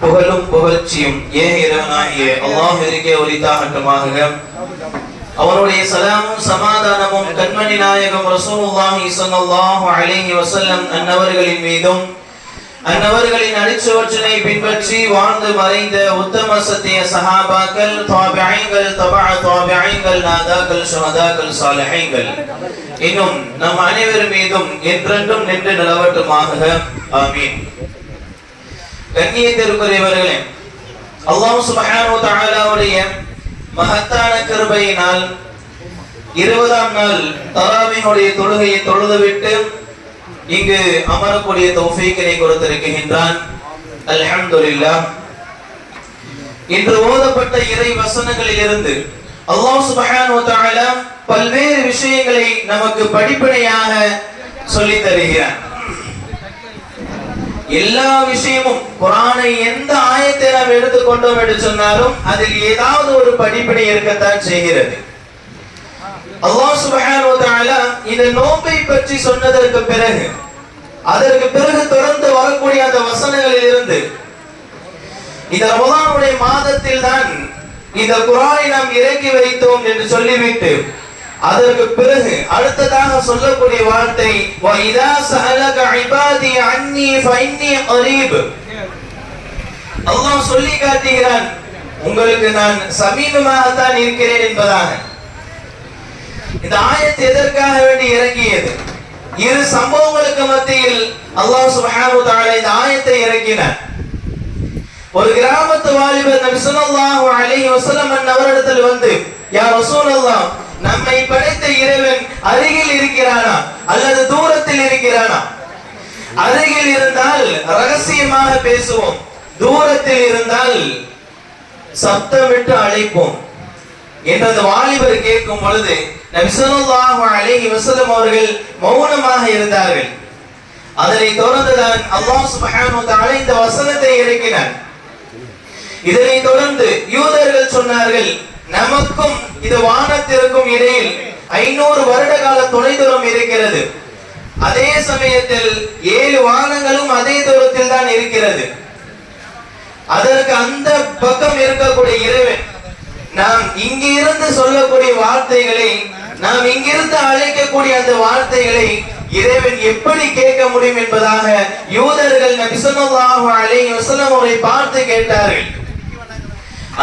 புகழும் புகழ்ச்சியும் ஏக இறைவனாகிய அல்லாஹ்விற்கே உரித்தாகட்டுமாக. அவருடைய சலாமும் சமாதானமும் கண்மணி நாயகம் ரசூலுல்லாஹி ஸல்லல்லாஹு அலைஹி வஸல்லம் அன்னவர்களின் மீதும் அன்னவர்களின் அடிச்சுவற்றினை பின்பற்றி வாழ்ந்து மறைந்த உத்தம சத்திய சஹாபாக்கள், தாபிஈன்கள், தபஅ தாபிஈன்கள், நாதாக்கள், ஷுஹதாக்கள், சாலிஹீன்கள் இன்னும் நம் அனைவர் மீதும் என்றென்றும் நின்று நிலவட்டுமாக. ஆமீன். கண்ணியத்திற்குரியவர்களே, அல்லாஹ் சுப்ஹானஹு வ தஆலாவுடைய மகத்தான கிருபையினால் 20ஆம் நாள் தராவீஹுடைய தொழுகையை தொழுதுவிட்டு இங்கு அமரக்கூடிய தௌஃபீக்கினை கொடுத்திருக்கின்றான். அல்ஹம்துலில்லாஹ். இன்று ஓதப்பட்ட இறை வசனங்களில் இருந்து அல்லாஹ் சுப்ஹானஹு வ தஆலா பல்வேறு விஷயங்களை நமக்கு படிப்பனையாக சொல்லி தருகிறான். எல்லா விஷயமும் குர்ஆனை எந்த ஆயத்தை நாம் எடுத்துக்கொண்டோம் என்று சொன்னாலும் அதில் ஏதாவது ஒரு படிப்பினை இருக்கத்தான் செய்கிறது. அல்லாஹ் சுப்ஹானஹு வ தஆலா இந்த நோன்பை பற்றி சொன்னதற்கு பிறகு அதற்கு பிறகு தொடர்ந்து வரக்கூடிய அந்த வசனங்களில் இருந்து இந்த ரமலானுடைய மாதத்தில் தான் இந்த குர்ஆனை நாம் இறக்கி வைத்தோம் என்று சொல்லிவிட்டு அதற்கு பிறகு அடுத்ததாக சொல்லக்கூடிய வார்த்தை வஇதா சஅலக இபாதி அன்னி ஃபஇன்னி கரீப். அல்லாஹ் சொல்லி காட்டுகிறான், உங்களுக்கு நான் சமீபமாக தான் இருக்கிறேன் என்பதாக. இந்த ஆயத்து எதற்காக வேண்டி இறங்கியது? இரு சம்பவங்களுக்கு மத்தியில் அல்லாஹ் சுப்ஹானஹு வ தஆலா இந்த ஆயத்தை இறக்கினார். ஒரு கிராமத்து வாலிபர் நபி ஸல்லல்லாஹு அலைஹி வஸல்லம் அவரிடத்தில் வந்து, யா ரசூலல்லாஹ், நம்மை படைத்த இறைவன் அருகில் இருக்கிறானா அல்லது தூரத்தில் இருக்கிறானா? அருகில் இருந்தால் ரகசியமாக பேசுவோம், தூரத்தில் இருந்தால் சப்தமிட்டு அழைப்போம் என்று அந்த வாலிபர் கேட்கும் பொழுது நபி ஸல்லல்லாஹு அலைஹி வஸல்லம் அவர்கள் மௌனமாக இருந்தார்கள். அதனை தொடர்ந்துதான் அல்லாஹ் சுப்ஹானஹு வ தஆலா இந்த வசனத்தை இறக்கினார். இதனை தொடர்ந்து யூதர்கள் சொன்னார்கள், நமக்கும் இது வானத்திற்கும் இடையில் 500 வருட கால தொலைதூரம் இருக்கிறது. அதே சமயத்தில் 7 வானங்களும் அதே தூரத்தில் தான் இருக்கிறது. அதற்கு அந்த பக்கம் இருக்கக்கூடிய இறைவன் நாம் இங்கிருந்து சொல்லக்கூடிய வார்த்தைகளை, நாம் இங்கிருந்து அழைக்கக்கூடிய அந்த வார்த்தைகளை இறைவன் எப்படி கேட்க முடியும் என்பதாக யூதர்கள் நபி ஸல்லல்லாஹு அலைஹி வஸல்லம் அவரை பார்த்து கேட்டார்கள்.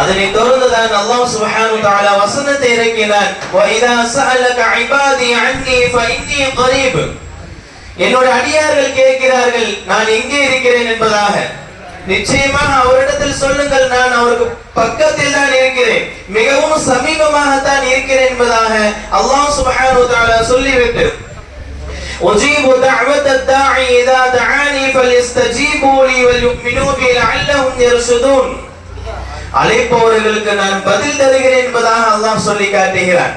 அதனை தொடர்ந்துதான் அல்லாஹ் சுப்ஹானஹு வ தஆலா வசனத்தை இறக்கினார். வஇதா சஅலக இபாதி அன்னி ஃபஇன்னி கரீப். என்னோட அடியார்கள் கேட்கிறார்கள், நான் எங்கே இருக்கிறேன் என்பதாக. நிச்சயமாக அவரிடத்தில் சொல்லுங்கள், நான் அவருக்கு பக்கத்தில் தான் இருக்கிறேன், மிகவும் சமீபமாக தான் இருக்கிறேன் என்பதாக அல்லாஹ் சுப்ஹானஹு வ தஆலா சொல்லிவிட்டு உஜீபு தஅவத்தத் தாஇ இதா தஆனி ஃபல்யஸ்தஜீபு லி வல்யுமினூ பி லஅல்லஹும் யர்ஷுதூன். அழைப்பவர்களுக்கு நான் பதில் தருகிறேன் என்பதாக அல்லாஹ் சொல்லி காட்டுகிறான்.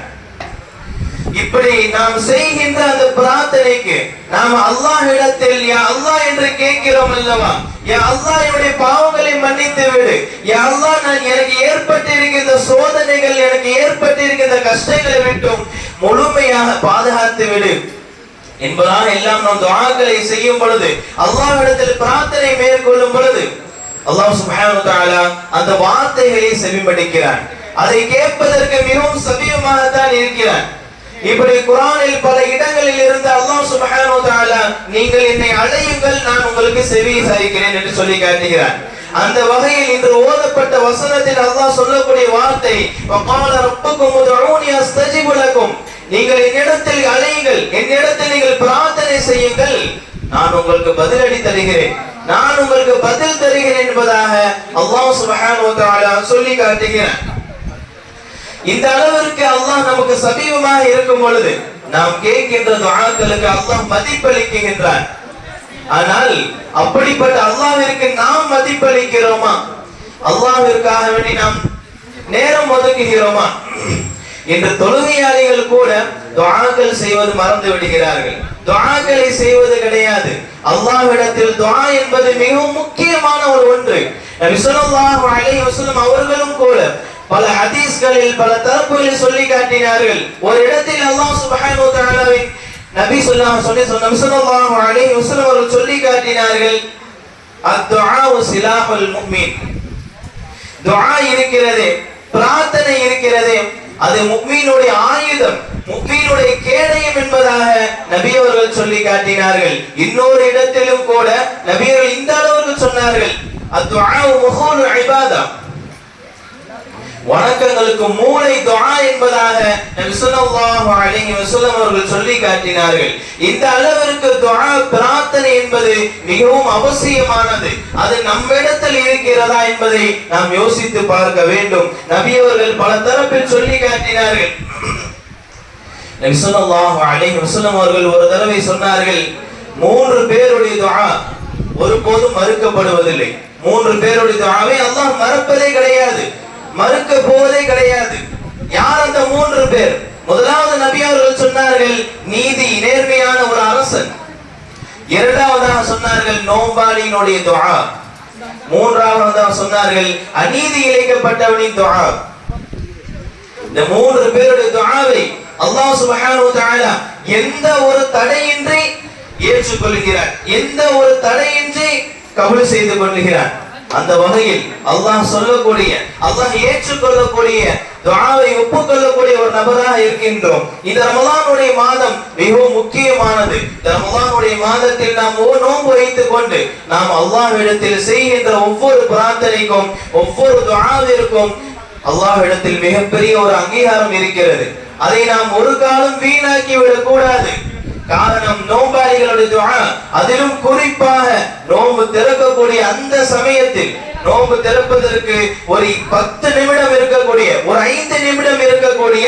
இப்படி நாம் செய்கின்ற அந்த பிரார்த்தனைக்கு நாம் அல்லாஹ்விடத்தில் யா அல்லாஹ் என்று கேட்கிறோம் அல்லவா? யா அல்லாஹ், என்னுடைய பாவங்களை மன்னித்து விடு. யா அல்லாஹ், எனக்கு ஏற்பட்டிருக்கின்ற சோதனைகள், எனக்கு ஏற்பட்டிருக்கின்ற கஷ்டங்களை விட்டும் முழுமையாக பாதுகாத்து விடு என்பதாக எல்லாம் நாம் துஆக்களை செய்யும் பொழுது, அல்லாஹ்விடத்தில் பிரார்த்தனை மேற்கொள்ளும் பொழுது அல்லாஹ் சுப்ஹானஹு வ தஆலா அந்த வார்த்தைகளை செவிமடுக்கிறான். அதை கேட்பதற்கு மிகவும் சமீபமாக தான் இருக்கிறான். இப்படி குர்ஆனில் பல இடங்களில் இருந்து அல்லாஹ் சுப்ஹானஹு வ தஆலா நீங்கள் என்னை அழையுங்கள், நான் உங்களுக்கு செவி சாய்க்கிறேன் என்று சொல்லி காட்டுகிறான். அந்த வகையில் இன்று ஓதப்பட்ட வசனத்தில் அல்லாஹ் சொல்லக்கூடிய வார்த்தை வகால ரப்புக்கும் உதுஊனி அஸ்தஜிபு லக்கும். நீங்கள் என்னிடத்தில் அழையுங்கள், என்னிடத்தில் நீங்கள் பிரார்த்தனை செய்யுங்கள், நான் உங்களுக்கு பதிலடி தருகிறேன், நான் உங்களுக்கு பதில் தருகிறேன் என்பதாக அல்லாஹ் சுப்ஹானஹு வ தஆலா சொல்லி காட்டுகிறான். இந்த அளவிற்கு அல்லாஹ் நமக்கு சமீபமாக இருக்கும் பொழுது நாம் கேட்கின்ற துஆக்களுக்கு அல்லாஹ் மதிப்பளிக்கின்றான். ஆனால் அப்படிப்பட்ட அல்லாஹ்விற்கு நாம் மதிப்பளிக்கிறோமா? அல்லாஹ்விற்காக வேண்டி நாம் நேரம் ஒதுக்குகிறோமா? இன்று தொழுகையாளிகள் கூட துஆக்கள் செய்வது மறந்து விடுகிறார்கள். துஆக்களை செய்வது கிடையாது. அல்லாஹ்விடத்தில் துஆ என்பது மிகவும் முக்கியமான ஒரு ஒன்று. நபி ஸல்லல்லாஹு அலைஹி வஸல்லம் அவர்களும் கூட பல ஹதீஸ்களில் பல தரப்புகளில் சொல்லி காட்டினார்கள். ஒரு இடத்தில் அல்லாஹ் சுப்ஹானஹு வ தஆலாவின் நபி ஸல்லல்லாஹு அலைஹி வஸல்லம் அவர்கள் சொல்லி காட்டினார்கள், அத்துஆஉ சிலாஹுல் முஃமின். துஆ இருக்கிறது, பிரார்த்தனை இருக்கிறது, அது முஃமினுடைய ஆயுதம், முஃமினுடைய கேடயம் என்பதாக நபி அவர்கள் சொல்லி காட்டினார்கள். இன்னொரு இடத்திலும் கூட நபி அவர்கள் இந்த அளவுக்கு சொன்னார்கள், அத்துஆஉ முஹூல் இபாதா, வணக்கங்களுக்கு மூளை துஆ என்பதாக நபி ஸல்லல்லாஹு அலைஹி வஸல்லம் அவர்கள் சொல்லி காட்டினார்கள். இந்த அளவிற்கு துஆ பிரார்த்தனை என்பது மிகவும் அவசியமானது. அது நம்மிடத்தில் இருக்கிறதா என்பதை நாம் யோசித்து பார்க்க வேண்டும். நபி அவர்கள் பல தரப்பில் சொல்லி காட்டினார்கள். நபி ஸல்லல்லாஹு அலைஹி வஸல்லம் அவர்கள் ஒரு தடவை சொன்னார்கள், 3 பேருடைய துஆ ஒருபோதும் மறுக்கப்படுவதில்லை. 3 பேருடைய துஆவை அல்லாஹ் மறுப்பதே கிடையாது, மறுக்க போவதே கிடையாது. யார் அந்த 3 பேர்? முதலாவது நபி அவர்கள் சொன்னார்கள், நீதி நேர்மையான ஒரு அரசன். இரண்டாவதாக சொன்னார்கள், நோம்பாளியினுடைய துஆ. மூன்றாவதாக சொன்னார்கள், அநீதி இழைக்கப்பட்டவனின் துஆ. இந்த 3 பேருடைய துஆவை அல்லாஹ் சுப்ஹானஹு வ தஆலா எந்த ஒரு தடையின்றி ஏற்றுக்கொள்கிறார், எந்த ஒரு தடையின்றி கபூல் செய்து கொள்கிறார். அந்த வகையில் அல்லாஹ் சொல்லக்கூடிய, அல்லாஹ் ஏற்றுக்கொள்ளக்கூடிய துஆவை ஒப்புக்கொள்ளக்கூடிய ஒரு நபராக இருக்கின்றோம். இந்த ரமலானுடைய மாதம் மிகவும் முக்கியமானது. இந்த ரமலானுடைய மாதத்தில் நாம் நோன்பு வைத்துக் கொண்டு நாம் அல்லாஹ்விடத்தில் செய்கின்ற ஒவ்வொரு பிரார்த்தனைக்கும் ஒவ்வொரு துஆவிற்கும் அல்லாஹ்விடத்தில் மிகப்பெரிய ஒரு அங்கீகாரம் இருக்கிறது. அதை நாம் ஒரு காலம் வீணாக்கி விடக் கூடாது. காரணம், நோம்பாளிகளுடைய துஆ, அதிலும் குறிப்பாக நோன்பு திறக்கக்கூடிய அந்த சமயத்தில், நோன்பு திறப்பதற்கு ஒரு 10 நிமிடம் இருக்கக்கூடிய, ஒரு 5 நிமிடம் இருக்கக்கூடிய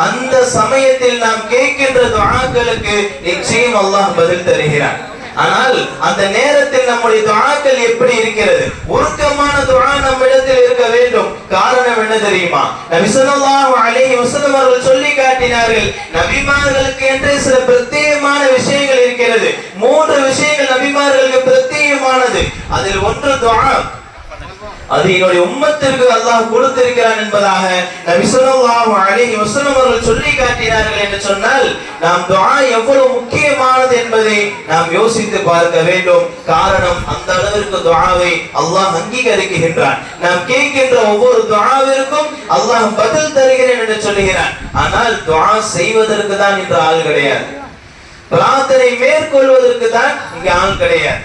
அந்த சமயத்தில் நாம் கேட்கின்ற துஆக்களுக்கு நிச்சயம் அல்லாஹ் பதில் தருகிறான். ஆனால் அந்த நேரத்தில் நம்முடைய துஆக்கள் எப்படி இருக்கிறது? உருக்கமான துஆ நம்மிடத்தில் இருக்க வேண்டும். காரணம் என்ன தெரியுமா? நபி ஸல்லல்லாஹு அலைஹி வஸல்லம் அவர்கள் சொல்லி காட்டினார்கள், நபிமார்களுக்கு என்று சில பிரத்யேகமான விஷயங்கள் இருக்கிறது. 3 விஷயங்கள் நபிமார்களுக்கு பிரத்யேகமானது. அதில் ஒன்று துஆ. அது என்னுடைய உம்மத்திற்கு அல்லாஹ் கொடுத்திருக்கிறான் என்பதாக நபி ஸல்லல்லாஹு அலைஹி வஸல்லம் அவர்கள் சொல்லி காட்டினார்கள். என்று சொன்னால் நாம் துஆ எவ்வளவு முக்கியமானது என்பதை நாம் யோசித்து பார்க்க வேண்டும். காரணம், அந்த அளவிற்கு துஆவை அல்லாஹ் அங்கீகரிக்கின்றான். நாம் கேட்கின்ற ஒவ்வொரு துஆவிற்கும் அல்லாஹ் பதில் தருகிறேன் என்று சொல்கிறான். ஆனால் துஆ செய்வதற்கு தான் இன்று ஆள் கிடையாது, பிரார்த்தனை மேற்கொள்வதற்கு தான் இங்கே ஆள் கிடையாது.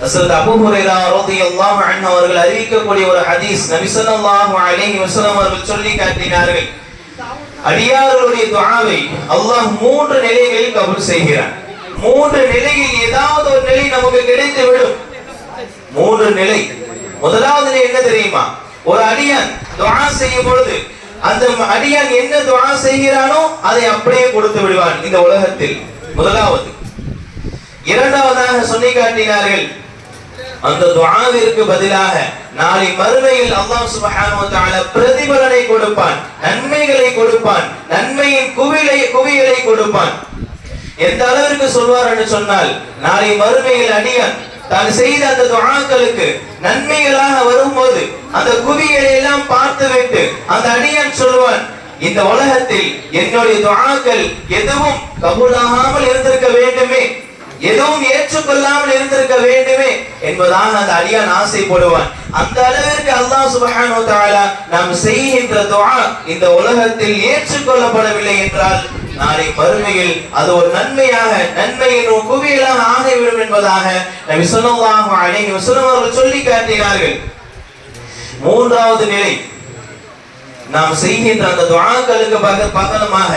ஹஸரத் அபூ ஹுரைரா রাদিয়াল্লাহு அன்ஹு அவர்கள் அறிவிக்கக்கூடிய ஒரு ஹதீஸ், நபி ஸல்லல்லாஹு அலைஹி வஸல்லம் அவர்கள் சொல்லி காட்டினார்கள், அடியார்களுடைய துஆவை அல்லாஹ் 3 நிலைகளில் கபூல் செய்கிறான். 3 நிலையில் ஏதாவது ஒரு நிலை நமக்கு கிடைத்து விடும். 3 நிலை. முதலாவது நிலை என்ன தெரியுமா? ஒரு அடியான் துஆ செய்யும் பொழுது அந்த அடியான் என்ன துஆ செய்கிறானோ அதை அப்படியே கொடுத்து விடுவான் இந்த உலகத்தில். முதலாவது. இரண்டாவதாக சொல்லி காட்டினார்கள், அந்த துஆவிற்கு பதிலாக நாளை மறுமையில் அல்லாஹ் சுப்ஹானஹு வ தஆலா பிரதிபலனை கொடுப்பான், நன்மைகளை கொடுப்பான், நன்மையின் குவியலை கொடுப்பான். எந்த அளவிற்கு சொல்வார் என்று சொன்னால், நாளை மறுமையில் அடியான் தான் செய்த அந்த துஆக்களுக்கு நன்மைகளாக வரும்போது அந்த குவியலை எல்லாம் பார்த்துவிட்டு அந்த அடியான் சொல்வான், இந்த உலகத்தில் என்னுடைய துஆக்கள் எதுவும் கபூலாகாமல் இருந்திருக்க வேண்டுமே, எதுவும் ஏற்றுக்கொள்ளாமல் இருந்திருக்க வேண்டுமே என்பதாக அந்த அடியான் ஆசைப்படுவான். அந்த அளவிற்கு அல்லாஹ் சுப்ஹானஹு வ தஆலா நாம் செய்கின்ற துஆ இந்த உலகத்தில் ஏற்றுக்கொள்ளப்படவில்லை என்றால் நாளை மறுமையில் அது ஒரு நன்மையாக, நன்மையின் ஒரு குவியலாக ஆகிவிடும் என்பதாக நபி ஸல்லல்லாஹு அலைஹி வஸல்லம் அவர்கள் சொல்லி காட்டினார்கள். மூன்றாவது நிலை, நாம் செய்கின்ற அந்த துஆக்களுக்கு பகரமாக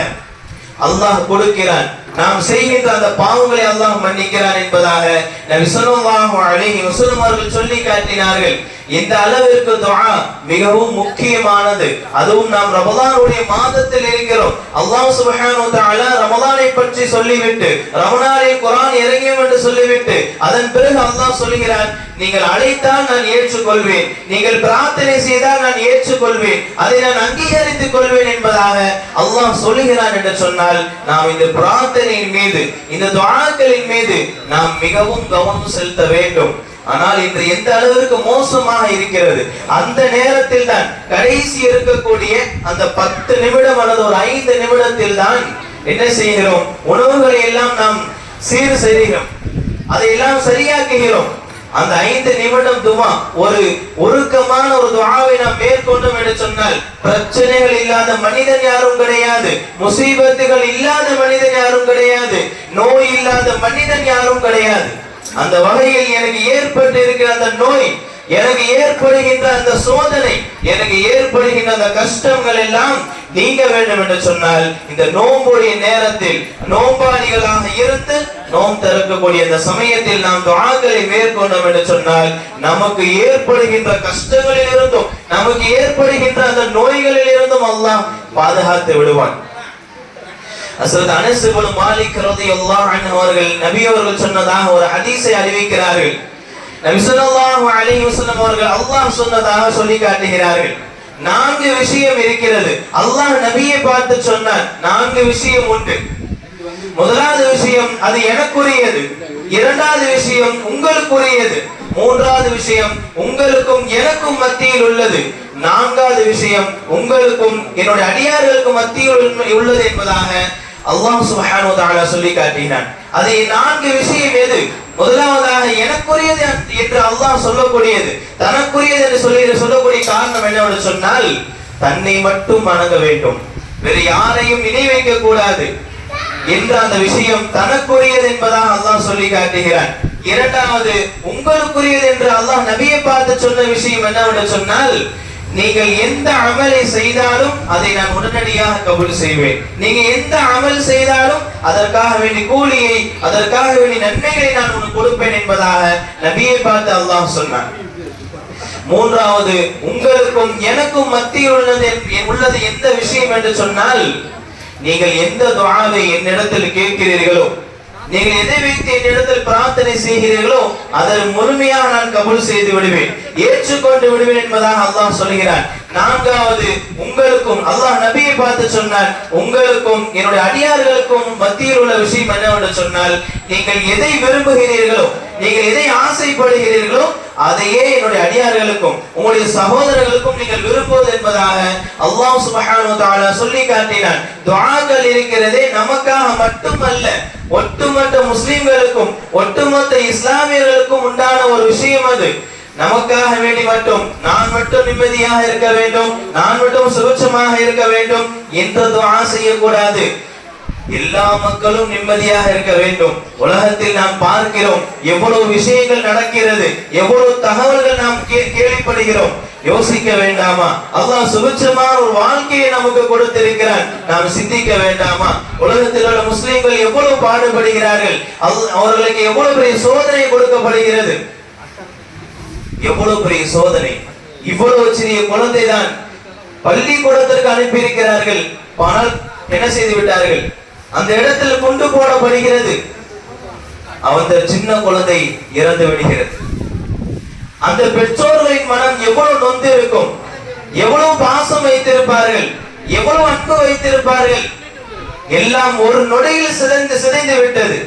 அல்லாஹ் கொடுக்கிறான், நாம் செய்கின்ற அந்த பாவங்களை அல்லாஹ் மன்னிக்கிறான் என்பதாக நபி ஸல்லல்லாஹு அலைஹி வஸல்லம் அவர்கள் சொல்லி காட்டினார்கள். இந்த அளவிற்கு துஆ மிகவும் முக்கியமானது. அதுவும் நாம் ரமலானுடைய மாதத்தில் இருக்கிறோம். அல்லாஹ் சுப்ஹானஹு வ தஆலா ரமலானை பற்றி சொல்லிவிட்டு, ரமலானில் குர்ஆன் இறங்கியும் என்று சொல்லிவிட்டு, அதன் பிறகு அல்லாஹ் சொல்கிறான், நீங்கள் அழைத்தால் நான் ஏற்றுக்கொள்வேன், நீங்கள் பிரார்த்தனை செய்தால் நான் ஏற்றுக்கொள்வேன், அதை நான் அங்கீகரித்துக் கொள்வேன் என்பதாக அல்லாஹ் சொல்லுகிறான். என்று சொன்னால் நாம் இந்த பிரார்த்தனையின் மீது, இந்த துஆக்களின் மீது நாம் மிகவும் கவனம் செலுத்த வேண்டும். ஆனால் இன்று எந்த அளவிற்கு மோசமாக இருக்கிறது, அந்த நேரத்தில் தான் கடைசி இருக்கக்கூடிய அந்த 10 நிமிடம் அல்லது ஒரு 5 நிமிடத்தில் தான் என்ன செய்கிறோம், உணவுகளை எல்லாம் நாம் சீர் செய்கிறோம், அதையெல்லாம் சரியாக்குகிறோம். அந்த 5 நிமிடம் துவா, ஒரு உருக்கமான ஒரு துஆவை நாம் மேற்கொண்டோம் என்று சொன்னால் பிரச்சனைகள் இல்லாத மனிதன் யாரும் கிடையாது, முசீபத்துகள் இல்லாத மனிதன் யாரும் கிடையாது, நோய் இல்லாத மனிதன் யாரும் கிடையாது. அந்த வகையில் எனக்கு ஏற்பட்டு இருக்கிற அந்த நோய், எனக்கு ஏற்படுகின்ற அந்த சோதனை, எனக்கு ஏற்படுகின்ற அந்த கஷ்டங்கள் எல்லாம் நீங்க வேண்டும் என்று சொன்னால் இந்த நோம்புடைய நேரத்தில் நோம்பாளிகளாக இருந்து நோம் திறக்கக்கூடிய அந்த சமயத்தில் நாம் துஆக்களை மேற்கொண்டோம் என்று சொன்னால் நமக்கு ஏற்படுகின்ற கஷ்டங்களில் இருந்தும் நமக்கு ஏற்படுகின்ற அந்த நோய்களில் இருந்தும் அல்லாஹ் பாதுகாத்து விடுவான். ஹஸ்ரத் அனஸ் இப்னு மாலிக் ரலியல்லாஹு அன்ஹு அவர்கள் நபி அவர்கள் சொன்னதாக ஒரு ஹதீஸை அறிவிக்கிறார்கள். நபி ஸல்லல்லாஹு அலைஹி வஸல்லம் அவர்கள் அல்லாஹ் சொன்னதாக சொல்லி காட்டுகிறார்கள். 4 விஷயம் இருக்கிறது. அல்லாஹ் நபியை பார்த்து சொன்னார், 4 விஷயம் உண்டு. முதலாவது விஷயம் அது எனக்குரியது, இரண்டாவது விஷயம் உங்களுக்குரியது, மூன்றாவது விஷயம் உங்களுக்கும் எனக்கும் மத்தியில் உள்ளது, நான்காவது விஷயம் உங்களுக்கும் என்னுடைய அடியார்களுக்கும் மத்தியில் உள்ளது என்பதாக அல்லாஹ் சுப்ஹானஹு வ தஆலா சொல்லி காட்டினான். அது 4 விஷயம் எது? முதலாவதாக எனக்குரியது என்று அல்லாஹ் சொல்லக்கூடியது, தனக்குரியது என்று சொல்லக்கூடிய காரணம் என்னவென்று சொன்னால் தன்னை மட்டும் வணங்க வேண்டும், வேறு யாரையும் இணை வைக்க கூடாது என்ற அந்த விஷயம் தனக்குரியது என்பதாக அல்லாஹ் சொல்லி காட்டுகிறான். இரண்டாவது உங்களுக்குரியது என்று அல்லாஹ் நபியை பார்த்து சொன்ன விஷயம் என்னவென்று சொன்னால் நீங்கள் எந்த அமலை செய்தாலும் அதை நான் உடனடியாக கபூல் செய்வேன். நீங்க எந்த அமல் செய்தாலும் அதற்காக வேண்டிய கூலியை, அதற்காக வேண்டிய நன்மைகளை நான் உங்களுக்கு கொடுப்பேன் என்பதாக நபியை பார்த்து அல்லாஹ் சொன்னான். மூன்றாவது உங்களுக்கும் எனக்கும் மத்தியில் உள்ளது எந்த விஷயம் என்று சொன்னால் நீங்கள் எந்த துஆவை என்னிடத்தில் கேட்கிறீர்களோ, நீங்கள் எதை வைத்து என்னிடத்தில் பிரார்த்தனை செய்கிறீர்களோ அதை முழுமையாக நான் கபூல் செய்து விடுவேன், ஏற்றுக்கொண்டு விடுவேன் என்பதாக அல்லாஹ் சொல்கிறான். நான்காவது உங்களுக்கும், அல்லாஹ் நபியை பார்த்து சொன்னார், உங்களுக்கும் என்னுடைய அடியார்களுக்கும் மத்தியில் உள்ள விஷயம் என்னவென்று சொன்னால் நீங்கள் எதை விரும்புகிறீர்களோ, நீங்கள் எதை ஆசைப்படுகிறீர்களோ அதையே என்னுடைய அடியார்களுக்கும் உங்களுடைய சகோதரர்களுக்கும் நீங்கள் விரும்புவது என்பதாக அல்லாஹ் சுப்ஹானஹு வ தஆலா சொல்லி காட்டினான். துஆக்கள் இருக்கிறதே நமக்காக மட்டுமல்ல, ஒட்டுமொத்த முஸ்லிம்களுக்கும் ஒட்டுமொத்த இஸ்லாமியர்களுக்கும் உண்டான ஒரு விஷயம். அது நமக்காக வேண்டி மட்டும், நான் மட்டும் நிம்மதியாக இருக்க வேண்டும், நான் மட்டும் சுபிட்சமாக இருக்க வேண்டும் என்று துஆ செய்யக்கூடாது. எல்லா மக்களும் நிம்மதியாக இருக்க வேண்டும். உலகத்தில் நாம் பார்க்கிறோம் எவ்வளவு விஷயங்கள் நடக்கிறது, எவ்வளவு தகவல்கள் நாம் கேள்விப்படுகிறோம். யோசிக்க வேண்டாமா? அல்லாஹ் சுபிட்சமான ஒரு வாழ்க்கையை நமக்கு கொடுத்திருக்கிறான், நாம் சிந்திக்க வேண்டாமா? உலகத்தில் உள்ள முஸ்லிம்கள் எவ்வளவு பாடுபடுகிறார்கள், அவர்களுக்கு எவ்வளவு பெரிய சோதனை கொடுக்கப்படுகிறது, எவ்வளவு பெரிய சோதனை. இவ்வளவு சிறிய குழந்தை தான் பள்ளிக்கூடத்திற்கு அனுப்பியிருக்கிறார்கள், ஆனால் என்ன செய்து விட்டார்கள், அந்த இடத்தில் கொண்டு போடப்படுகிறது, அந்த சின்ன குழந்தை இறந்து விடுகிறது. அந்த பெற்றோர்களின் மனம் எவ்வளவு நொந்து இருக்கும், எவ்வளவு பாசம் வைத்திருப்பார்கள், எவ்வளவு அன்பு வைத்திருப்பார்கள், எல்லாம் ஒரு நொடியில் சிதைந்து விட்டது.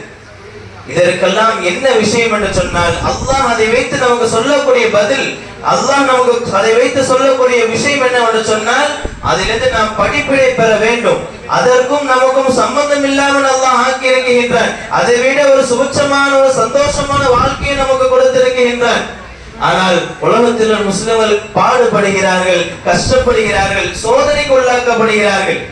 இதற்கெல்லாம் என்ன விஷயம் என்று சொன்னால் அல்லாஹ் அதை வைத்து நமக்கு சொல்லக்கூடிய பதில், அல்லாஹ் நமக்கு அதை வைத்து சொல்லக்கூடிய விஷயம் என்னவென்று சொன்னால் அதிலிருந்து நாம் படிப்பினை பெற வேண்டும். அதற்கும் நமக்கும் சம்பந்தம் இல்லாமல் அல்லாஹ் ஆக்கி இருக்கின்றான். அதை விட ஒரு சுபிட்சமான ஒரு சந்தோஷமான வாழ்க்கையை நமக்கு கொடுத்திருக்கின்றான். ஆனால் உலகத்தில் முஸ்லிம்கள் பாடுபடுகிறார்கள், கஷ்டப்படுகிறார்கள், சோதனைக்கு உள்ளாக்கப்படுகிறார்கள்.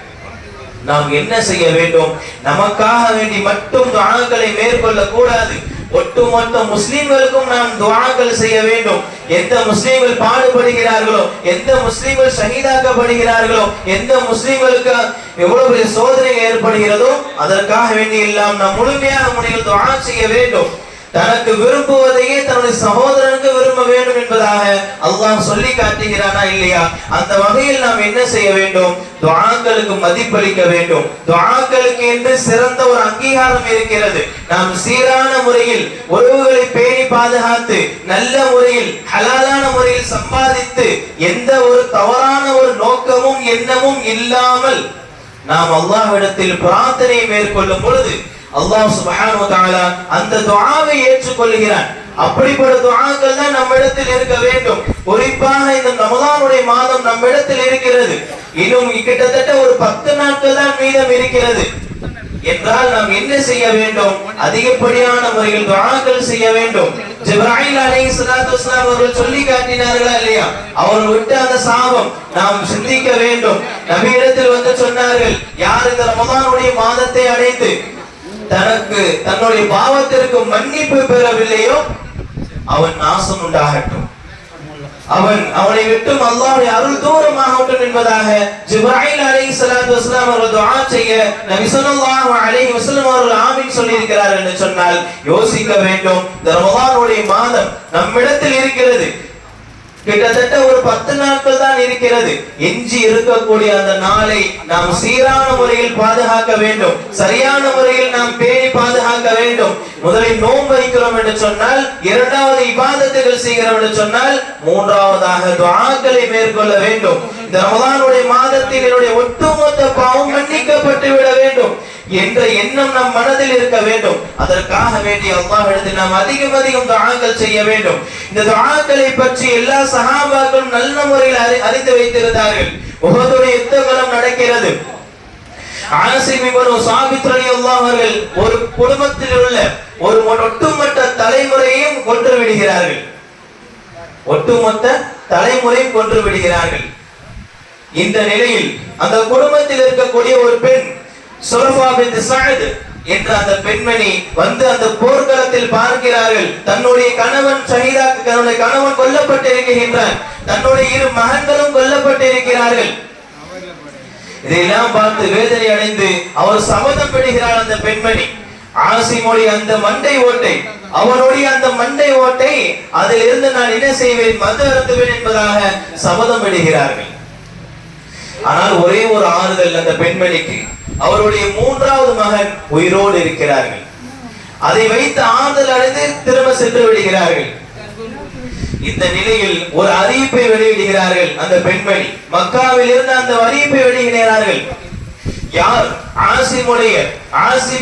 நாம் என்ன செய்ய வேண்டும்? நமக்காக வேண்டி மட்டும் துஆக்களை மேற்கொள்ள கூடாது, ஒட்டுமொத்த முஸ்லிம்களுக்கும் நாம் துஆக்கள் செய்ய வேண்டும். எந்த முஸ்லிம்கள் பாடுபடுகிறார்களோ, எந்த முஸ்லிம்கள் ஷஹீதாக்கப்படுகிறார்களோ, எந்த முஸ்லிம்களுக்கு எவ்வளவு பெரிய சோதனை ஏற்படுகிறதோ அதற்காக வேண்டி எல்லாம் நாம் முழுமையாக முறையில் துஆ செய்ய வேண்டும். தனக்கு விரும்புவதையே தன்னுடைய சகோதரனுக்கு விரும்ப வேண்டும் என்பதாக அல்லாஹ் சொல்லி காட்டுகிறானா இல்லையா? அந்த வகையில் நாம் என்ன செய்ய வேண்டும்? துஆக்களுக்கு மதிப்பளிக்க வேண்டும். துஆக்களுக்கு என்று சிறந்த ஒரு அங்கீகாரம் இருக்கிறது. நாம் சீரான முறையில் உறவுகளை பேணி பாதுகாத்து நல்ல முறையில் ஹலாலான முறையில் சம்பாதித்து எந்த ஒரு தவறான ஒரு நோக்கமும் எண்ணமும் இல்லாமல் நாம் அல்லாஹ்விடத்தில் பிரார்த்தனை மேற்கொள்ளும் பொழுது அல்லாஹ் சுப்ஹானஹு வ தஆலா அந்த துஆவை ஏற்றுக்கொள்கிறான். அப்படிப்பட்ட துஆக்கள் தான் நம்மிடத்தில் இருக்க வேண்டும். குறிப்பாக இந்த ரமலானுடைய மாதம் நம்மிடத்தில் இருக்கிறது. இன்னும் கிட்டத்தட்ட ஒரு 10 நாட்கள் தான் மீதம் இருக்கிறது. என்றால் நாம் என்ன செய்ய வேண்டும்? அதிகப்படியான முறையில் துஆக்கள் செய்ய வேண்டும். ஜிப்ராயில் அலைஹிஸ்ஸலாத்து வஸலாம் அவர்கள் சொல்லி காட்டினார்களா இல்லையா? அவர்கள் விட்ட அந்த சாபம் நாம் சிந்திக்க வேண்டும். நபியிடத்தில் வந்து சொன்னார்கள், யார் இந்த ரமதானுடைய மாதத்தை அடைந்து தன்னுடைய பாவத்திற்கு மன்னிப்பு பெறவில்லையோ அவன் நாசம் உண்டாகட்டும், அவனை விட்டு அல்லாஹ்வுடைய அருள் தூரமாகட்டும் என்பதாக ஜிப்ராயில் அலைஹிஸ்ஸலாத்து வஸலாம் அவர்கள் துஆ செய்ய நபி ஸல்லல்லாஹு அலைஹி வஸல்லம் அவர்கள் ஆமீன் சொல்லி இருக்கிறார்கள் என்று சொன்னால் யோசிக்க வேண்டும். இந்த ரமதானுடைய மாதம் நம்மிடத்தில் இருக்கிறது, கிட்டத்தட்ட ஒரு 10 நாட்கள் தான் இருக்கிறது. எஞ்சி இருக்கக்கூடிய அந்த நாளை நாம் சீரான முறையில் பாதுகாக்க வேண்டும், சரியான முறையில் நாம் பேணி பாதுகாக்க வேண்டும். முதலில் நோன்பு வைக்கிறோம் என்று சொன்னால், இரண்டாவது இபாதத்துகள் செய்கிறோம் என்று சொன்னால், மூன்றாவதாக துஆக்களை மேற்கொள்ள வேண்டும். இந்த ரமதானுடைய மாதத்தில் என்னுடைய ஒட்டுமொத்த பாவம் மன்னிக்கப்பட்டு விட வேண்டும் என்ற எண்ணம் நம் மனதில் இருக்க வேண்டும். அதற்காக வேண்டிய அல்லாஹ்விடத்தில் நாம் அதிகம் துஆக்கள் செய்ய வேண்டும். இந்த துஆக்களை பற்றி எல்லா சஹாபாக்களும் நல்ல முறையில் அறிந்து வைத்திருந்தார்கள். உஹதுடைய யுத்தம் நடக்கிறது. ஆசிம் இப்னு சாபித் ரலியல்லாஹு அவர்கள் ஒரு குடும்பத்தில் உள்ள ஒரு ஒட்டுமொத்த தலைமுறையையும் கொன்று விடுகிறார்கள். ஒட்டுமொத்த தலைமுறையும் கொன்று விடுகிறார்கள். இந்த நிலையில் அந்த குடும்பத்தில் இருக்கக்கூடிய ஒரு பெண் சுல்ஃபா பின்த் சஅத் என்ற அந்த பெண்மணி வந்து அந்த போர்க்களத்தில் பார்க்கிறார்கள். தன்னுடைய கணவன் தன்னுடைய கணவன் கொல்லப்பட்டிருக்கின்றான், தன்னுடைய 2 மகன்களும் கொல்லப்பட்டிருக்கிறார்கள். இதையெல்லாம் பார்த்து வேதனை அடைந்து அவர் சபதம் பெறுகிறார். அந்த பெண்மணி ஆசிமுடைய அந்த மண்டை ஓட்டை, அவனுடைய அந்த மண்டை ஓட்டை, அதிலிருந்து நான் என்ன செய்வேன், மது அருந்துவேன் என்பதாக சபதம் பெறுகிறார்கள். ஆனால் ஒரே ஒரு ஆறுதல் அந்த பெண்மணிக்கு, அவருடைய 3வது மகன் உயிரோடு இருக்கிறார்கள். அதை வைத்து ஆறுதல் அடைந்து திரும்ப சென்று விடுகிறார்கள். இந்த நிலையில் ஒரு அறிவிப்பை வெளியிடுகிறார்கள். அந்த பெண்மணி மக்காவில் இருந்து அந்த அறிவிப்பை வெளியிடுகிறார்கள். யார் ஆசிம்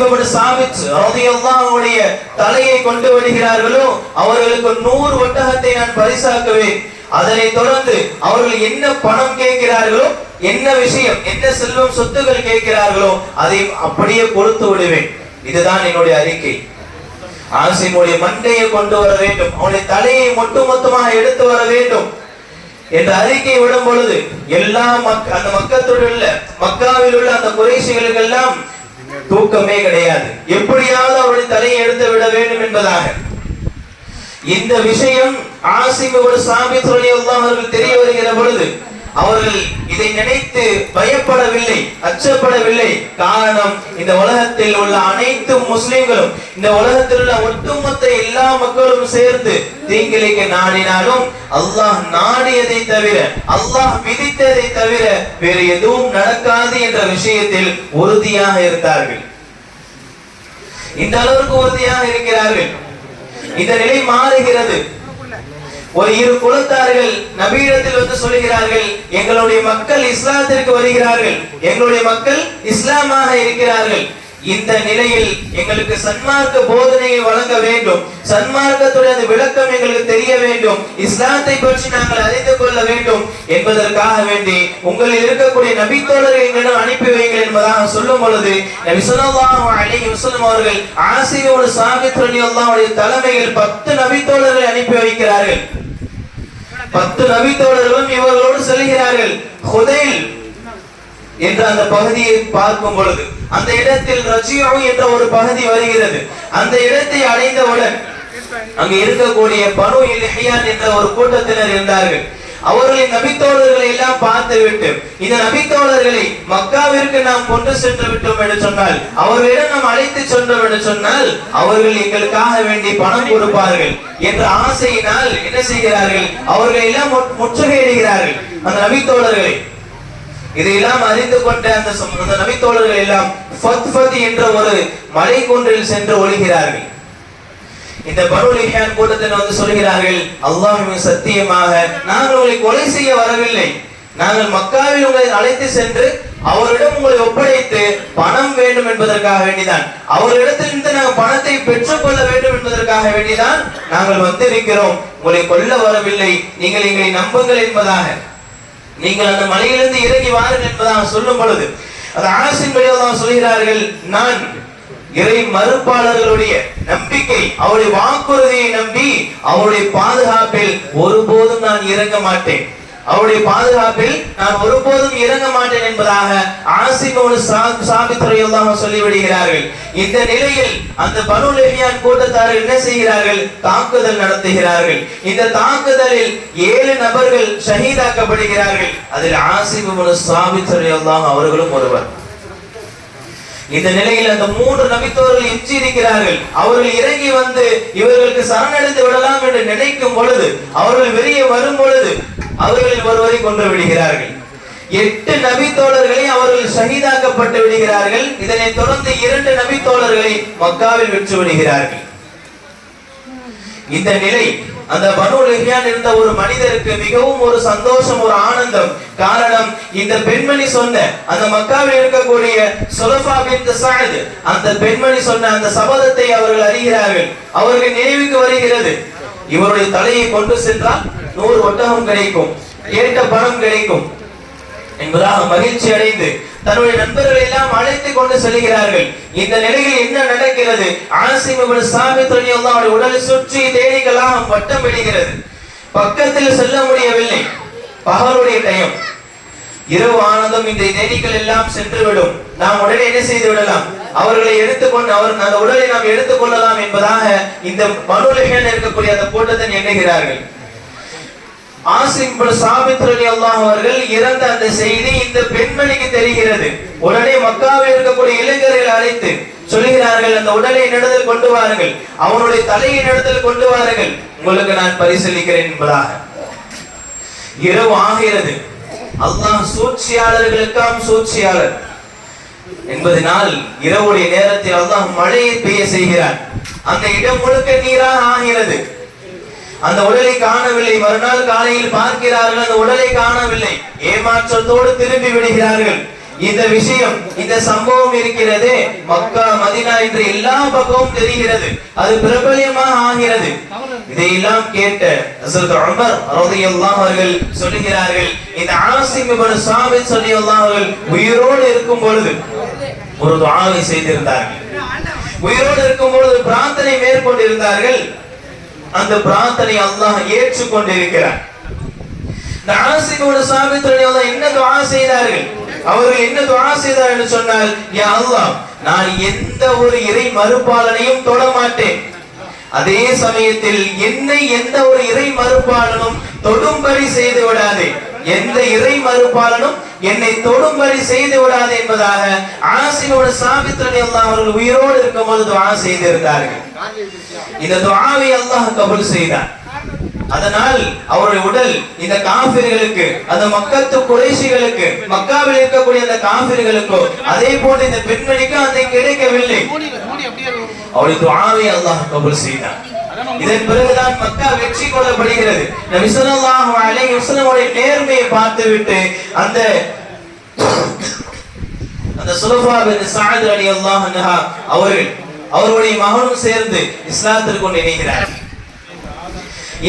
இப்னு சாபித் ரலியல்லாஹு அன்ஹுடைய தலையை கொண்டு வருகிறார்களோ அவர்களுக்கு 100 ஒட்டகத்தை நான் பரிசாக்குவேன். அதனை தொடர்ந்து அவர்கள் என்ன பணம் கேட்கிறார்களோ, என்ன விஷயம், என்ன செல்வம் சொத்துக்கள் கேட்கிறார்களோ அதை அப்படியே கொடுத்து விடுவேன். இதுதான் என்னுடைய அறிக்கை. ஆசிமுடைய மண்டையை கொண்டு வர வேண்டும், அவனுடைய தலையை மொத்தமாக எடுத்து வர வேண்டும் என்ற அறிக்கை விடும் பொழுது எல்லா அந்த மக்காவில் உள்ள அந்த குறைஷிகளுக்கு எல்லாம் தூக்கமே கிடையாது. எப்படியாவது அவருடைய தலையை எடுத்து விட வேண்டும் என்பதாக இந்த விஷயம் ஆசிம் இப்னு சாபித் ரலியல்லாஹு அன்ஹு தெரிய வருகிற பொழுது அவர்கள் இதை நினைத்து பயப்படவில்லை, அச்சப்படவில்லை. காரணம், இந்த உலகத்தில் உள்ள அனைத்து முஸ்லிம்களும், இந்த உலகத்தில் உள்ள ஒட்டுமொத்த எல்லா மக்களும் சேர்ந்து தீங்கிழைக்க நாடினாலும் அல்லாஹ் நாடியதை தவிர, அல்லாஹ் விதித்ததை தவிர வேறு எதுவும் நடக்காது என்ற விஷயத்தில் உறுதியாக இருந்தார்கள். இந்த அளவுக்கு உறுதியாக இருக்கிறார்கள். இந்த நிலை மாறுகிறது. ஒரு 2 குலத்தார்கள் நபியிடத்தில் வந்து சொல்கிறார்கள், எங்களுடைய மக்கள் இஸ்லாத்திற்கு வருகிறார்கள், எங்களுடைய மக்கள் இஸ்லாமாக இருக்கிறார்கள். இந்த நிலையில் எங்களுக்கு சன்மார்க்க போதனையை வழங்க வேண்டும், சன்மார்க்கத்துடைய அந்த விளக்கம் எங்களுக்கு தெரிய வேண்டும், இஸ்லாத்தை பற்றி நாங்கள் அறிந்து கொள்ள வேண்டும் என்பதற்காக வேண்டி உங்களில் இருக்கக்கூடிய நபி தோழர்களை எங்களிடம் அனுப்பி வைங்கள் என்பதாக சொல்லும் பொழுது நபி ஸல்லல்லாஹு அலைஹி வஸல்லம் அவர்கள் ஆசிம் இப்னு சாபித் ரலியல்லாஹு அன்ஹு தலைமையில் 10 நபி தோழர்களை அனுப்பி வைக்கிறார்கள். 10 நபி தோழர்களும் இவர்களோடு செல்கிறார்கள். ஹுதைல் என்ற அந்த பகுதியை பார்க்கும் பொழுது அந்த இடத்தில் ரஜியு என்ற ஒரு பகுதி வருகிறது. அந்த இடத்தை அடைந்தவுடன் அங்கு இருக்கக்கூடிய பனு இல்ஹியான் என்ற ஒரு கூட்டத்தினர் இருந்தார்கள். அவர்களின் நபித்தோழர்களை எல்லாம் பார்த்துவிட்டு இந்த நபித்தோழர்களை மக்காவிற்கு நாம் கொண்டு சென்று விட்டோம் என்று சொன்னால், அவர்களிடம் நாம் அழைத்து சென்றோம் என்று சொன்னால் அவர்கள் எங்களுக்காக வேண்டி பணம் கொடுப்பார்கள் என்ற ஆசையினால் என்ன செய்கிறார்கள், அவர்களை எல்லாம் முற்றுகையிடுகிறார்கள் அந்த நபித்தோழர்களை. இதையெல்லாம் அறிந்து கொண்ட அந்த நபித்தோழர்கள் எல்லாம் ஃபத்ஃபத் என்ற ஒரு மலை குன்றில் சென்று ஒளிகிறார்கள். இந்த பனு இல்ஹியான் கூட்டத்தினர் வந்து சொல்கிறார்கள், அல்லாஹ்வின் சத்தியமாக நாங்கள் உங்களை கொலை செய்ய வரவில்லை, நாங்கள் மக்காவில் உங்களை அழைத்து சென்று அவரிடம் உங்களை ஒப்படைத்து பணம் வேண்டும் என்பதற்காக வேண்டிதான், அவரிடத்திலிருந்து நாங்கள் பணத்தை பெற்றுக்கொள்ள வேண்டும் என்பதற்காக வேண்டிதான் நாங்கள் வந்திருக்கிறோம், உங்களை கொல்ல வரவில்லை, நீங்கள் எங்களை நம்புங்கள் என்பதாக, நீங்கள் அந்த மலையிலிருந்து இறங்கி வாருங்கள் என்பதாக சொல்லும் பொழுது அது ஆசிம் ரலியல்லாஹு சொல்கிறார்கள், நான் இறை மறுப்பாளர்களுடைய நம்பிக்கை, அவருடைய வாக்குறுதியை நம்பி அவருடைய பாதுகாப்பில் ஒருபோதும் நான் இறங்க மாட்டேன், அவருடைய பாதுகாப்பில் நான் ஒருபோதும் இறங்க மாட்டேன் என்பதாக ஆசிம் இப்னு சாபித் ரலியல்லாஹு சொல்லிவிடுகிறார்கள். இந்த நிலையில் அந்த பனு லஹ்யான் கூட்டத்தார்கள் என்ன செய்கிறார்கள்? தாக்குதல் நடத்துகிறார்கள். இந்த தாக்குதலில் 7 நபர்கள் ஷஹீதாக்கப்படுகிறார்கள். அதில் ஆசிம் இப்னு சாபித் ரலியல்லாஹு அவர்களும் ஒருவர். இந்த நிலையில் அந்த 3 நபித்தோர்கள் எஞ்சி இருக்கிறார்கள். அவர்கள் இறங்கி வந்து இவர்களுக்கு சரணடைந்து விடலாம் என்று நினைக்கும் பொழுது, அவர்கள் வெளியே வரும் பொழுது அவர்களில் ஒருவரை கொன்று விடுகிறார்கள். 8 நபித்தோழர்களை அவர்கள் ஷஹீதாக்கப்பட்டு விடுகிறார்கள். இதனைத் தொடர்ந்து 2 நபித்தோழர்களை மக்காவில் வெற்றி விடுகிறார்கள். இந்த நிலை அந்த பனு லஹ்யான் இருந்த ஒரு மனிதருக்கு மிகவும் ஒரு சந்தோஷம், ஒரு ஆனந்தம். காரணம், இந்த பெண்மணி சொன்ன அந்த மக்காவில் இருக்கக்கூடிய சுலஃபா பின்த் சஅத், அந்த பெண்மணி சொன்ன அந்த சபதத்தை அவர்கள் அறிகிறார்கள். அவர்கள் நினைவுக்கு வருகிறது, இவருடைய தலையை கொண்டு சென்றால் 100 ஒட்டகம் கிடைக்கும், கேட்ட பணம் கிடைக்கும் என்பதாக மகிழ்ச்சி அடைந்து தன்னுடைய நண்பர்களை எல்லாம் அழைத்து கொண்டு செல்கிறார்கள். இந்த நிலையில் என்ன நடக்கிறது? ஆசிம் இப்னு சாபித் ரலியல்லாஹு அன்ஹு உடலை சுற்றி தேனீக்களாக வட்டம் பிடிக்கிறது. பக்கத்தில் செல்ல முடியவில்லை. பகலுடைய டைம், இரவு ஆனதும் இந்த தேனீக்கள் எல்லாம் சென்றுவிடும். நாம் உடனே என்ன செய்து விடலாம்? அவர்களை எடுத்துக்கொண்டு அந்த உடலை நாம் எடுத்துக்கொள்ளலாம் என்பதாக இந்த பனு லஹ்யான் இருக்கக்கூடிய அந்த கூட்டத்தை எண்ணுகிறார்கள். ஆசிம் இப்னு சாபித் ரலியல்லாஹு அவர்கள் இறந்த அந்த செய்தி இந்த பெண்மணிக்கு தெரிகிறது. உடனே மக்காவில் இருக்கக்கூடிய இளைஞர்களை அழைத்து சொல்கிறார்கள், அந்த உடலை என்னிடத்தில் கொண்டு வாருங்கள், அவனுடைய தலையை என்னிடத்தில் கொண்டு வாருங்கள், உங்களுக்கு நான் பரிசீலிக்கிறேன் என்பதாக. இரவு ஆகிறது. அல்லாஹ் சூழ்ச்சியாளர்களுக்காம் சூழ்ச்சியாளர் என்பதனால் இரவுடைய நேரத்தில் அல்லாஹ் மழையை பெய்ய செய்கிறான். அந்த இடம் முழுக்க நீராக ஆகிறது. அந்த உடலை காணவில்லை. மறுநாள் காலையில் பார்க்கிறார்கள், அந்த உடலை காணவில்லை. ஏமாற்றத்தோடு திரும்பி விடுகிறார்கள். இந்த விஷயம், இந்த சம்பவம் இருக்கிறது மக்கா மதீனா என்று எல்லா பக்கமும் தெரிகிறது. அது பிரபல்யமாக ஆகிறது. இதையெல்லாம் கேட்ட ஹஜ்ரத் உமர் ரலியல்லாஹு அவர்கள் சொல்கிறார்கள், இந்த ஆசிம் இப்னு சாபித் ரலியல்லாஹு அவர்கள் உயிரோடு இருக்கும் பொழுது ஒரு துஆவை செய்திருந்தார்கள். உயிரோடு இருக்கும் பொழுது பிரார்த்தனை மேற்கொண்டிருந்தார்கள். அந்த பிரார்த்தனை அல்லாஹ் ஏற்றுக்கொண்டிருக்கிறார். இந்த ஆசிம் இப்னு சாபித் ரலியல்லாஹு என்ன துஆ செய்தார்கள்? அவர்கள் என்ன துஆ செய்தார்கள் என்று சொன்னால், யா அல்லாஹ், நான் எந்த ஒரு இறை மறுப்பாளனையும் தொட மாட்டேன், அதே சமயத்தில் என்னை எந்த ஒரு இறை மறுப்பாளனும் தொடும்படி செய்து விடாதே, எந்த இறை மறுப்பாளனும் என்னை தொடும்படி செய்து விடாதே என்பதாக ஆசிம் இப்னு சாபித் ரலியல்லாஹு அவர்கள் உயிரோடு இருக்கும்போது துஆ செய்திருந்தார்கள். இந்த துஆவை அல்லாஹ் கபூல் செய்தார். அதனால் அவருடைய உடல் இந்த காஃபிர்களுக்கு, அந்த மக்கத்து குறைஷிகளுக்கு, மக்காவில் இருக்கக்கூடிய அந்த காஃபிர்களுக்கோ அதே போன்று இந்த பெண்மணிக்கு அதை கிடைக்கவில்லை. அவருடைய துஆவை அல்லாஹ் கபூல் செய்தார். இதன் பிறகுதான் மக்கா வெற்றி கொள்ளப்படுகிறது. நபி ஸல்லல்லாஹு அலைஹி வஸல்லம் உடைய நேர்மையை பார்த்துவிட்டு அந்த சுலஃபா பின் சஅத் ரலியல்லாஹு அன்ஹா அவருடைய மகனும் சேர்ந்து இஸ்லாத்திற்கு இணைகிறார்கள்.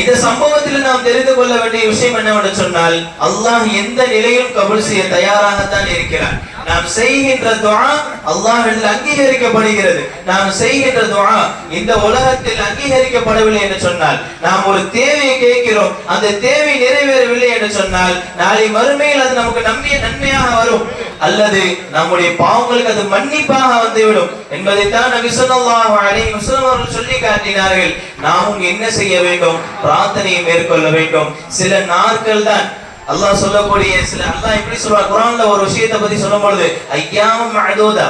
இந்த சம்பவத்தில் நாம் தெரிந்து கொள்ள வேண்டிய விஷயம் என்னவென்று சொன்னால், அல்லாஹ் எந்த நிலையும் கபூல் செய்ய தயாராகத்தான் இருக்கிறார். நாம் செய்கின்ற துஆ அல்லாஹ்விடத்தில் அங்கீகரிக்கப்படுகிறது. நாம் செய்கின்ற துஆ இந்த உலகத்தில் அங்கீகரிக்கப்படவில்லை என்று சொன்னால், நாம் ஒரு தேவையை கேட்கிறோம், அந்த தேவை நிறைவேறவில்லை என்று சொன்னால், நாளை மறுமையில் அது நமக்கு நன்மையாக வரும், அல்லது நம்முடைய பாவங்களுக்கு அது மன்னிப்பாக வந்துவிடும் என்பதைத்தான் நபி ஸல்லல்லாஹு அலைஹி வஸல்லம் அவர்கள் சொல்லி காட்டினார்கள். நாமும் என்ன செய்ய வேண்டும்? பிரார்த்தனையை மேற்கொள்ள வேண்டும். சில நாட்கள் தான் அல்லாஹ் சொல்லக்கூடிய அல்லாஹ் எப்படி சொல்றார் குர்ஆன்ல ஒரு விஷயத்தை பத்தி சொல்லும் பொழுது, ஐயாமும் மஅதூதா,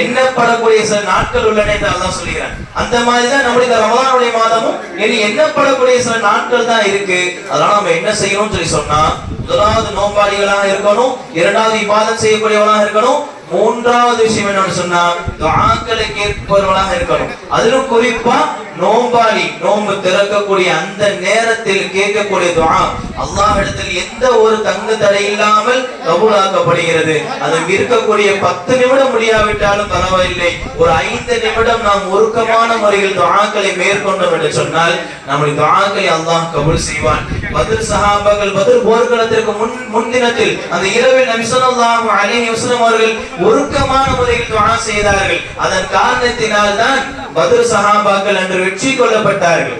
எண்ணப்படக்கூடிய சில நாட்கள் உள்ளன என்று அல்லாஹ் சொல்கிறான். அந்த மாதிரி தான் நம்முடைய ரமலானுடைய மாதமும் இனி எண்ணப்படக்கூடிய சில நாட்கள் தான் இருக்கு. அதனால நம்ம என்ன செய்யணும்னு சொல்லி சொன்னா, முதலாவது நோம்பாளிகளாக இருக்கணும், இரண்டாவது இபாதத் செய்யக்கூடியவர்களாக இருக்கணும், மூன்றாவது விஷயம் என்னன்னு சொன்னா துஆக்களை கேட்பவர்களாக இருக்கணும். அதிலும் குறிப்பா நோம்பாளி நோன்பு திறக்கக்கூடிய அந்த நேரத்தில் கேட்கக்கூடிய துஆ அல்லாஹ்விடத்தில் எந்த ஒரு தங்கு தடை இல்லாமல் கபூலாக்கப்படுகிறது. அது இருக்கக்கூடிய 10 நிமிடம் முடியாவிட்டாலும் பரவாயில்லை, ஒரு 5 நிமிடம் நாம் உருக்கமான முறையில் துஆக்களை மேற்கொண்டோம் என்று சொன்னால் நம்முடைய துஆக்களை அல்லாஹ் கபூல் செய்வான். பத்ர் சஹாபாக்கள் பத்ர் போர்க்களத்திற்கு முன்தினத்தில் அந்த இரவில் நபி ஸல்லல்லாஹு அலைஹி வஸல்லம் அவர்கள் உருக்கமான முறையில் துஆ செய்தார்கள். அதன் காரணத்தினால் தான் பத்ர் சஹாபாக்கள் அன்று வெற்றி கொள்ளப்பட்டார்கள்.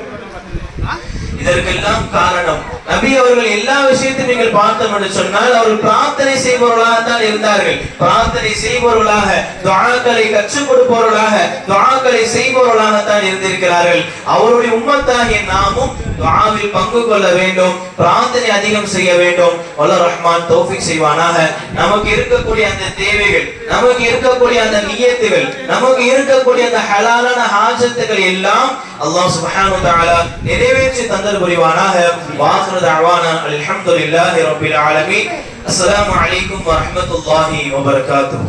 இதற்கெல்லாம் காரணம் நபி அவர்கள் எல்லா விஷயத்தையும் நீங்கள் பார்த்தோம் என்று சொன்னால் அவர்கள் பிரார்த்தனை செய்பவர்களாக தான் இருந்தார்கள். பிரார்த்தனை செய்பவர்களாக, துஆக்களை கற்றுக் கொடுப்பவர்களாக, துஆக்களை செய்பவர்களாக தான் இருந்திருக்கிறார்கள். அவருடைய உம்மத்தாகிய நாமும் துஆவில் பங்கு கொள்ள வேண்டும், பிரார்த்தனை அதிகம் செய்ய வேண்டும். வல்லர் ரஹ்மான் தௌஃபீக் செய்வானாக. நமக்கு இருக்கக்கூடிய அந்த தேவைகள், நமக்கு இருக்கக்கூடிய அந்த நியத்துகள், நமக்கு இருக்கக்கூடிய அந்த ஹலாலான ஹாஜத்துகள் எல்லாம் அல்லாஹ் சுப்ஹானஹு வ தஆலா நிறைவேற்றி தந்தல் புரிவானாக. வாஹிரு தஅவானா அல்ஹம்துலில்லாஹி ரப்பில் ஆலமீன். அஸ்ஸலாமு அலைக்கும் வ ரஹ்மத்துல்லாஹி வ பரகாத்துஹு.